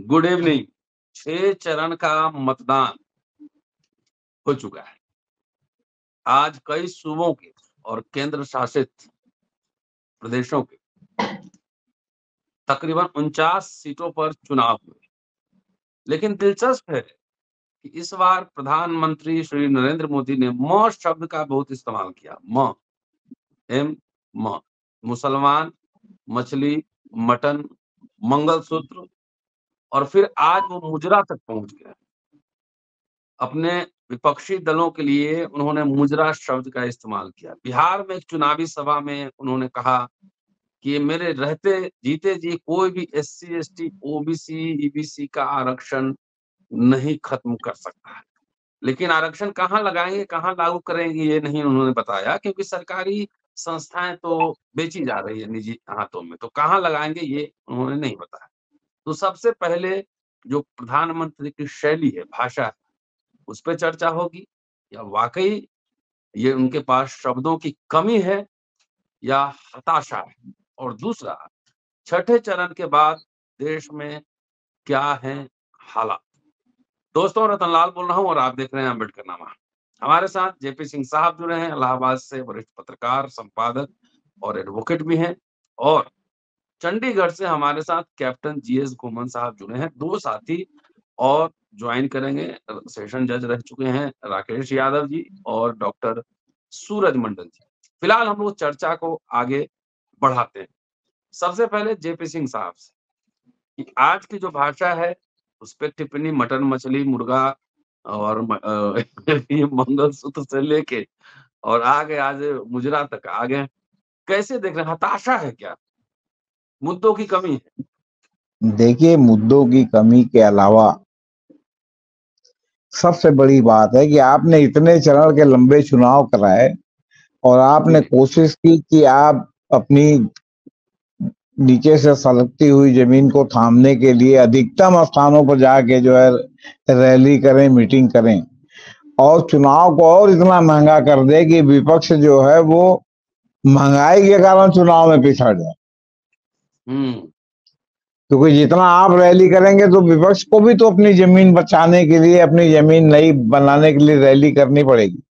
Good evening. 6 चरण का मतदान हो चुका है। आज कई सूबों के और केंद्र शासित प्रदेशों के तकरीबन 49 सीटों पर चुनाव हुए। लेकिन दिलचस्प है कि इस बार प्रधानमंत्री श्री नरेंद्र मोदी ने म शब्द का बहुत इस्तेमाल किया। म मुसलमान, मछली, मटन, मंगलसूत्र और फिर आज वो मुजरा तक पहुंच गया। अपने विपक्षी दलों के लिए उन्होंने मुजरा शब्द का इस्तेमाल किया। बिहार में एक चुनावी सभा में उन्होंने कहा कि मेरे रहते जीते जी कोई भी एससी, एसटी, ओबीसी, ईबीसी का आरक्षण नहीं खत्म कर सकता है। लेकिन आरक्षण कहाँ लगाएंगे, कहाँ लागू करेंगे, ये नहीं उन्होंने बताया, क्योंकि सरकारी संस्थाएं तो बेची जा रही है निजी हाथों में, तो कहाँ लगाएंगे ये उन्होंने नहीं बताया। तो सबसे पहले जो प्रधानमंत्री की शैली है, भाषा है, उस पे चर्चा होगी। या वाकई ये उनके पास शब्दों की कमी है या हताशा है। और दूसरा, छठे चरण के बाद देश में क्या है हालात। दोस्तों, रतनलाल बोल रहा हूं और आप देख रहे हैं अम्बेडकरनामा। हमारे साथ जेपी सिंह साहब जुड़े हैं, इलाहाबाद से वरिष्ठ पत्रकार, संपादक और एडवोकेट भी हैं। और चंडीगढ़ से हमारे साथ कैप्टन जीएस घुमन साहब जुड़े हैं। 2 साथी और ज्वाइन करेंगे। सेशन जज रह चुके हैं राकेश यादव जी और डॉक्टर सूरज मंडल जी। फिलहाल हम लोग चर्चा को आगे बढ़ाते हैं। सबसे पहले जेपी सिंह साहब से कि आज की जो भाषा है उस पे टिप्पणी मटन, मछली, मुर्गा और ये मंगलसूत्र से लेके और आगे आज मुजरा तक आ गए। कैसे देख रहे हैं? हताशा है क्या? मुद्दों की कमी है? देखिए, मुद्दों की कमी के अलावा सबसे बड़ी बात है कि आपने इतने चरण के लंबे चुनाव कराए और आपने कोशिश की कि आप अपनी नीचे से सलगती हुई जमीन को थामने के लिए अधिकतम स्थानों पर जाके जो है रैली करें, मीटिंग करें और चुनाव को और इतना महंगा कर दे कि विपक्ष जो है वो महंगाई के कारण चुनाव में पिछड़ जाए। क्योंकि जितना आप रैली करेंगे तो विपक्ष को भी तो अपनी जमीन बचाने के लिए, अपनी जमीन नई बनाने के लिए रैली करनी पड़ेगी।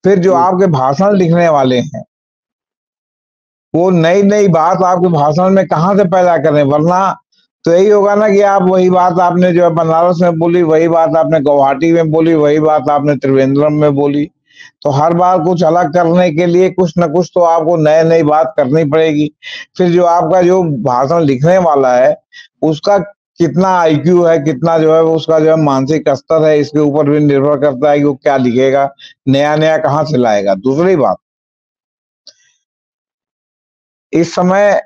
फिर जो आपके भाषण लिखने वाले हैं वो नई नई बात आपके भाषण में कहां से पैदा करें, वरना तो यही होगा ना कि आप वही बात आपने जो है बनारस में बोली, वही बात आपने गुवाहाटी में बोली, वही बात आपने त्रिवेंद्रम में बोली। तो हर बार कुछ अलग करने के लिए कुछ न कुछ तो आपको नई नई बात करनी पड़ेगी। फिर जो आपका जो भाषण लिखने वाला है उसका कितना आईक्यू है, कितना जो है उसका जो है मानसिक स्तर है, इसके ऊपर भी निर्भर करता है कि वो क्या लिखेगा, नया नया कहाँ से लाएगा। दूसरी बात, इस समय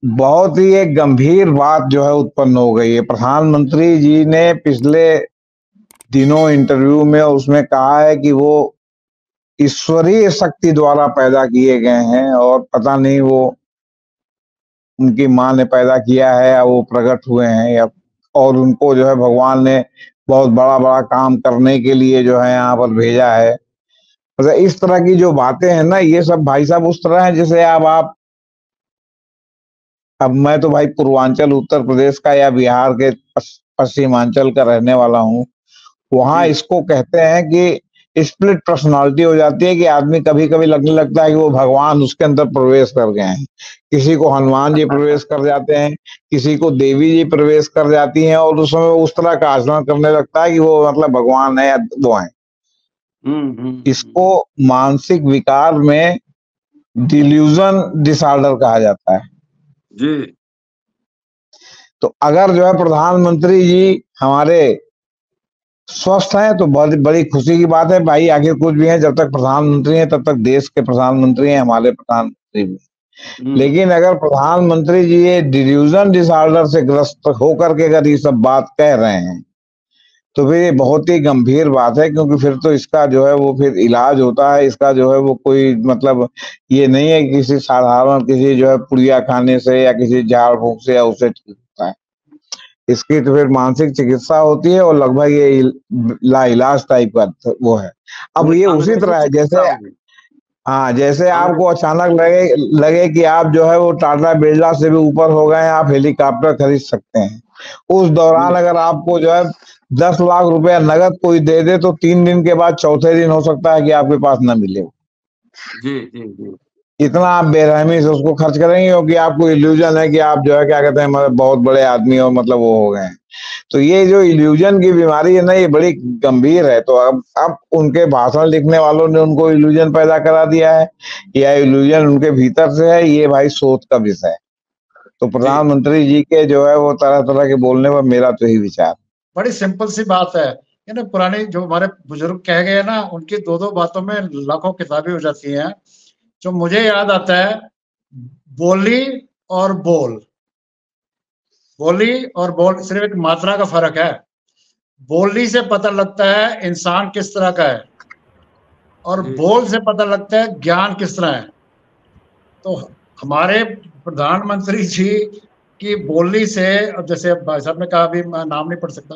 बहुत ही एक गंभीर बात जो है उत्पन्न हो गई है। प्रधानमंत्री जी ने पिछले दिनों इंटरव्यू में उसमें कहा है कि वो ईश्वरीय शक्ति द्वारा पैदा किए गए हैं और पता नहीं वो उनकी माँ ने पैदा किया है या वो प्रकट हुए हैं या और उनको जो है भगवान ने बहुत बड़ा बड़ा काम करने के लिए जो है यहाँ पर भेजा है। मतलब इस तरह की जो बातें हैं ना, ये सब भाई साहब उस तरह है जैसे आप अब मैं तो भाई पूर्वांचल उत्तर प्रदेश का या बिहार के पश्चिमांचल का रहने वाला हूँ। वहां इसको कहते हैं कि स्प्लिट पर्सनालिटी हो जाती है कि आदमी कभी कभी लगने लगता है कि वो भगवान उसके अंदर प्रवेश कर गए हैं। किसी को हनुमान जी प्रवेश कर जाते हैं, किसी को देवी जी प्रवेश कर जाती हैं और उस समय उस तरह का आचरण करने लगता है कि वो मतलब भगवान है या वो है। इसको मानसिक विकार में डिल्यूजन डिसऑर्डर कहा जाता है जी। तो अगर जो है प्रधानमंत्री जी हमारे स्वस्थ हैं तो बहुत बड़ी खुशी की बात है भाई। आखिर कुछ भी है, जब तक प्रधानमंत्री हैं तब तक देश के प्रधानमंत्री हैं, हमारे प्रधानमंत्री भी। लेकिन अगर प्रधानमंत्री जी ये डिल्यूजन डिसऑर्डर से ग्रस्त होकर के अगर ये सब बात कह रहे हैं तो फिर ये बहुत ही गंभीर बात है, क्योंकि फिर तो इसका जो है वो फिर इलाज होता है। इसका जो है वो कोई मतलब ये नहीं है किसी साधारण किसी जो है पुड़िया खाने से या किसी झाड़ फूंक से या उससे ठीक होता है। इसकी तो फिर मानसिक चिकित्सा होती है और लगभग ये लाइलाज टाइप का वो है। अब ये उसी तरह है जैसे हाँ, जैसे आपको अचानक लगे कि आप जो है वो टाटा बिरला से भी ऊपर हो गए, आप हेलीकॉप्टर खरीद सकते हैं। उस दौरान अगर आपको जो है 10 लाख रुपया नगद कोई दे दे, तो 3 दिन के बाद चौथे दिन हो सकता है कि आपके पास न मिले। जी, जी, जी। इतना आप बेरहमी से उसको खर्च करेंगे, क्योंकि आपको इल्यूजन है कि आप जो है क्या कहते हैं, मतलब बहुत बड़े आदमी हो, मतलब वो हो गए हैं। तो ये जो इल्यूजन की बीमारी है ना, ये बड़ी गंभीर है। तो अब उनके भाषण लिखने वालों ने उनको इल्यूजन पैदा करा दिया है, या इल्यूजन उनके भीतर से है, ये भाई सोच का विषय है। तो प्रधानमंत्री जी के जो है वो तरह तरह के बोलने पर मेरा तो ही विचार। बड़ी सिंपल सी बात है, पुराने जो हमारे बुजुर्ग कह गए ना, उनकी दो दो बातों में लाखों किताबें हो जाती हैं। जो मुझे याद आता है, बोली और बोल, बोली और बोल सिर्फ एक मात्रा का फर्क है। बोली से पता लगता है इंसान किस तरह का है, और बोल से पता लगता है ज्ञान किस तरह है। तो हमारे प्रधानमंत्री जी की बोली से, अब जैसे भाई साहब ने कहा, अभी मैं नाम नहीं पढ़ सकता,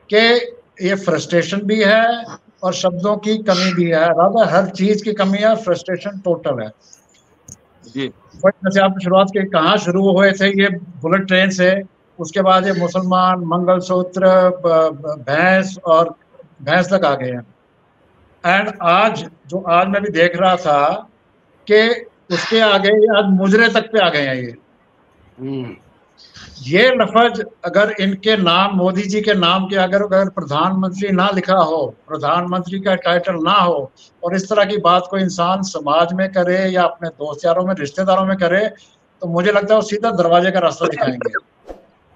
कि ये फ्रस्ट्रेशन भी है और शब्दों की कमी भी है, राधा हर चीज की कमी है, फ्रस्ट्रेशन टोटल है जी। बट जैसे आप शुरुआत के कहाँ शुरू हुए थे, ये बुलेट ट्रेन से, उसके बाद ये मुसलमान, मंगलसूत्र, भैंस और भैंस तक आ गए हैं। एंड आज मैं भी देख रहा था कि उसके आगे आज मुजरे तक पे आ गए हैं ये लफ्ज अगर इनके नाम, मोदी जी के नाम के अगर प्रधानमंत्री ना लिखा हो, प्रधानमंत्री का टाइटल ना हो, और इस तरह की बात को इंसान समाज में करे या अपने दोस्त यारों में, रिश्तेदारों में करे, तो मुझे लगता है वो सीधा दरवाजे का रास्ता दिखाएंगे।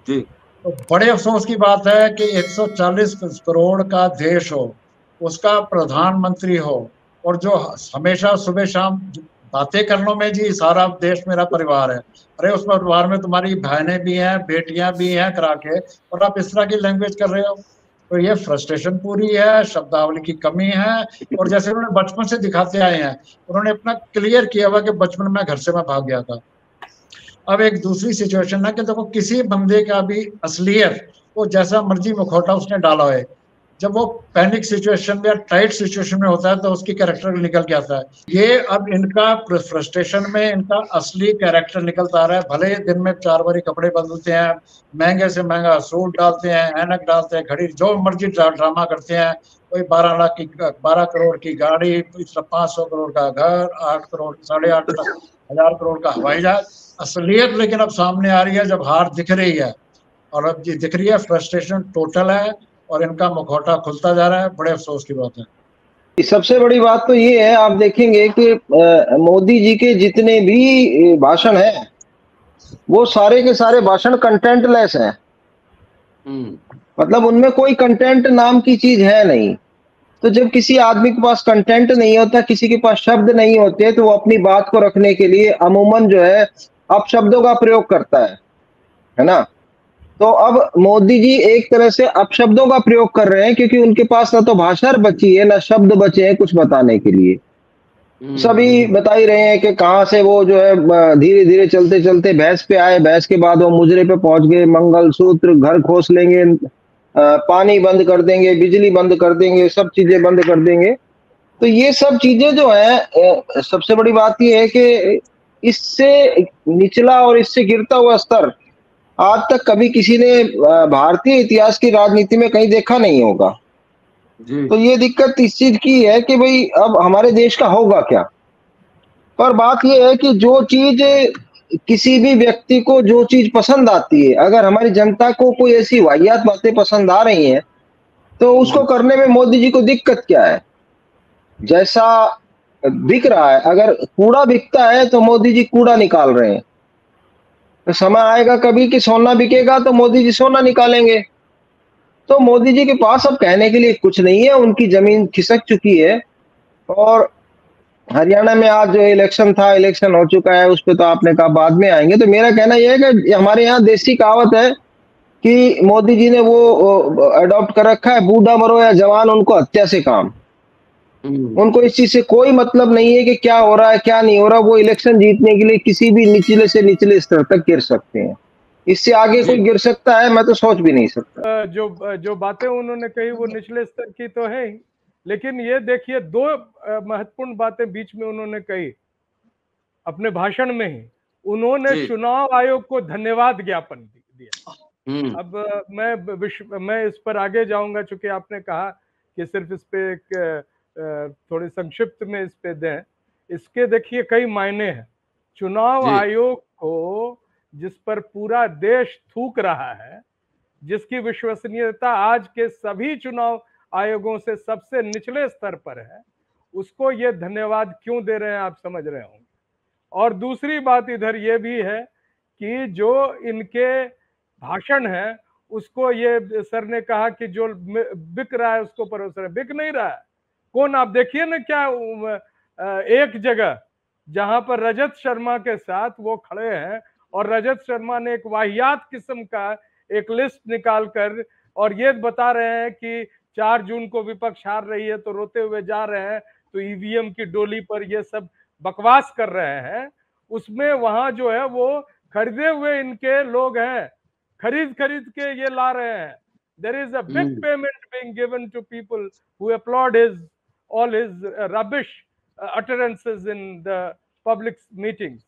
जी। तो बड़े अफसोस की बात है कि 140 करोड़ का देश हो, उसका प्रधानमंत्री हो, और जो हमेशा सुबह शाम बातें करने में, जी सारा देश मेरा परिवार है, अरे उस परिवार में तुम्हारी बहनें भी हैं, बेटियां भी हैं करा के, और आप इस तरह की लैंग्वेज कर रहे हो। तो ये फ्रस्ट्रेशन पूरी है, शब्दावली की कमी है, और जैसे उन्होंने बचपन से दिखाते आए हैं, उन्होंने अपना क्लियर किया हुआ कि बचपन में घर से मैं भाग गया था। अब एक दूसरी सिचुएशन है कि देखो, किसी बंदे का भी असलियत, वो जैसा मर्जी मुखौटा उसने डाला है, जब वो पैनिक सिचुएशन में या टाइट सिचुएशन में होता है तो उसकी कैरेक्टर निकल के आता है। ये अब इनका फ्रस्ट्रेशन में इनका असली कैरेक्टर निकलता आ रहा है। भले दिन में 4 बारी कपड़े बदलते हैं, महंगे से महंगा सूट डालते हैं, ऐनक डालते हैं, घड़ी, जो मर्जी ड्रामा करते हैं, कोई 12 करोड़ की गाड़ी, 500 करोड़ का घर, 8 करोड़ 8.5 हजार करोड़ का हवाई जहाज। असलियत लेकिन अब सामने आ रही है, जब हार दिख रही है, और अब ये दिख रही है, फ्रस्ट्रेशन टोटल है, और इनका मुखौटा खुलता जा रहा है। बड़े अफसोस की बात है। सबसे बड़ी बात तो ये है, आप देखेंगे कि मोदी जी के जितने भी भाषण हैं, वो सारे के सारे भाषण कंटेंटलेस हैं। मतलब उनमें कोई कंटेंट नाम की चीज है नहीं। तो जब किसी आदमी के पास कंटेंट नहीं होता, किसी के पास शब्द नहीं होते, तो वो अपनी बात को रखने के लिए अमूमन जो है अपशब्दों का प्रयोग करता है ना। तो अब मोदी जी एक तरह से अपशब्दों का प्रयोग कर रहे हैं, क्योंकि उनके पास ना तो भाषा बची है, ना शब्द बचे हैं कुछ बताने के लिए। सभी बता ही रहे हैं कि कहां से वो जो है धीरे धीरे चलते चलते भैंस पे आए, भैंस के बाद वो मुजरे पे पहुंच गए, मंगलसूत्र, घर खोस लेंगे, पानी बंद कर देंगे, बिजली बंद कर देंगे, सब चीजें बंद कर देंगे। तो ये सब चीजें जो है, सबसे बड़ी बात ये है कि इससे निचला और इससे गिरता हुआ स्तर आज तक कभी किसी ने भारतीय इतिहास की राजनीति में कहीं देखा नहीं होगा। तो ये दिक्कत इस चीज की है कि भाई अब हमारे देश का होगा क्या। पर बात ये है कि जो चीज किसी भी व्यक्ति को जो चीज पसंद आती है, अगर हमारी जनता को कोई ऐसी वाहियात बातें पसंद आ रही हैं, तो उसको करने में मोदी जी को दिक्कत क्या है। जैसा बिक रहा है, अगर कूड़ा बिकता है तो मोदी जी कूड़ा निकाल रहे हैं। तो समय आएगा कभी कि सोना बिकेगा तो मोदी जी सोना निकालेंगे। तो मोदी जी के पास अब कहने के लिए कुछ नहीं है, उनकी जमीन खिसक चुकी है। और हरियाणा में आज जो इलेक्शन था, इलेक्शन हो चुका है, उस पर तो आपने कहा बाद में आएंगे। तो मेरा कहना यह है कि हमारे यहाँ देसी कहावत है कि मोदी जी ने वो अडॉप्ट कर रखा है, बूढ़ा मरो या जवान, उनको हत्या से काम। उनको इस चीज से कोई मतलब नहीं है कि क्या हो रहा है क्या नहीं हो रहा। वो इलेक्शन जीतने के लिए किसी भी निचले से निचले स्तर तक गिर सकते हैं, इससे आगे कोई गिर सकता है मैं तो सोच भी नहीं सकता। जो बातें उन्होंने कही वो निचले स्तर की तो है ही, लेकिन ये देखिए दो महत्वपूर्ण बातें बीच में उन्होंने कही अपने भाषण में ही। उन्होंने चुनाव आयोग को धन्यवाद ज्ञापन दिया। अब मैं इस पर आगे जाऊंगा, चूंकि आपने कहा कि सिर्फ इस पे एक थोड़ी संक्षिप्त में इस पे दें। इसके देखिए कई मायने हैं। चुनाव आयोग को जिस पर पूरा देश थूक रहा है, जिसकी विश्वसनीयता आज के सभी चुनाव आयोगों से सबसे निचले स्तर पर है, उसको ये धन्यवाद क्यों दे रहे हैं आप समझ रहे होंगे। और दूसरी बात इधर ये भी है कि जो इनके भाषण है उसको ये सर ने कहा कि जो बिक रहा है उसको परोस रहा है। बिक नहीं रहा है। कौन, आप देखिए ना क्या एक जगह जहां पर रजत शर्मा के साथ वो खड़े हैं और रजत शर्मा ने एक वाहियात किस्म का एक लिस्ट निकालकर और ये बता रहे हैं कि 4 जून को विपक्ष हार रही है तो रोते हुए जा रहे हैं, तो ईवीएम की डोली पर ये सब बकवास कर रहे हैं। उसमें वहां जो है वो खरीदे हुए इनके लोग हैं, खरीद के ये ला रहे हैं। There is a big payment being given to people who applaud all his rubbish utterances in the public meetings.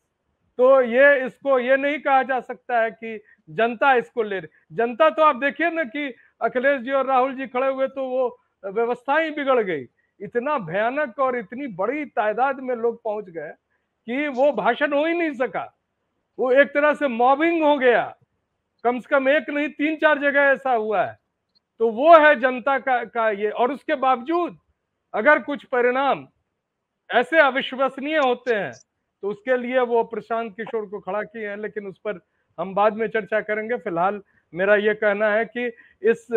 तो ये इसको ये नहीं कहा जा सकता है कि जनता इसको ले रही। जनता तो आप देखिए ना कि अखिलेश जी और राहुल जी खड़े हुए तो वो व्यवस्था ही बिगड़ गई। इतना भयानक और इतनी बड़ी तादाद में लोग पहुंच गए कि वो भाषण हो ही नहीं सका। वो एक तरह से मॉबिंग हो गया। कम से कम एक नहीं 3-4 जगह ऐसा हुआ है। तो वो है जनता का ये। और उसके बावजूद अगर कुछ परिणाम ऐसे अविश्वसनीय होते हैं तो उसके लिए वो प्रशांत किशोर को खड़ा किए हैं, लेकिन उस पर हम बाद में चर्चा करेंगे। फिलहाल मेरा ये कहना है कि इस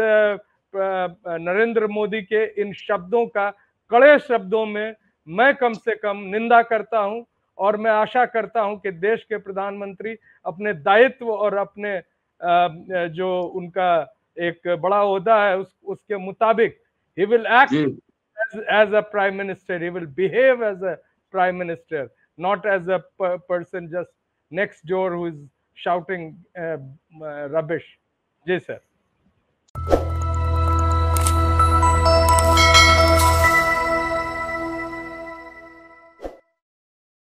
नरेंद्र मोदी के इन शब्दों का कड़े शब्दों में मैं कम से कम निंदा करता हूं और मैं आशा करता हूं कि देश के प्रधानमंत्री अपने दायित्व और अपने जो उनका एक बड़ा ओहदा है उसके मुताबिक he will act as a prime minister, he will behave as a prime minister, not as a person just next door who is shouting rubbish. जी सर।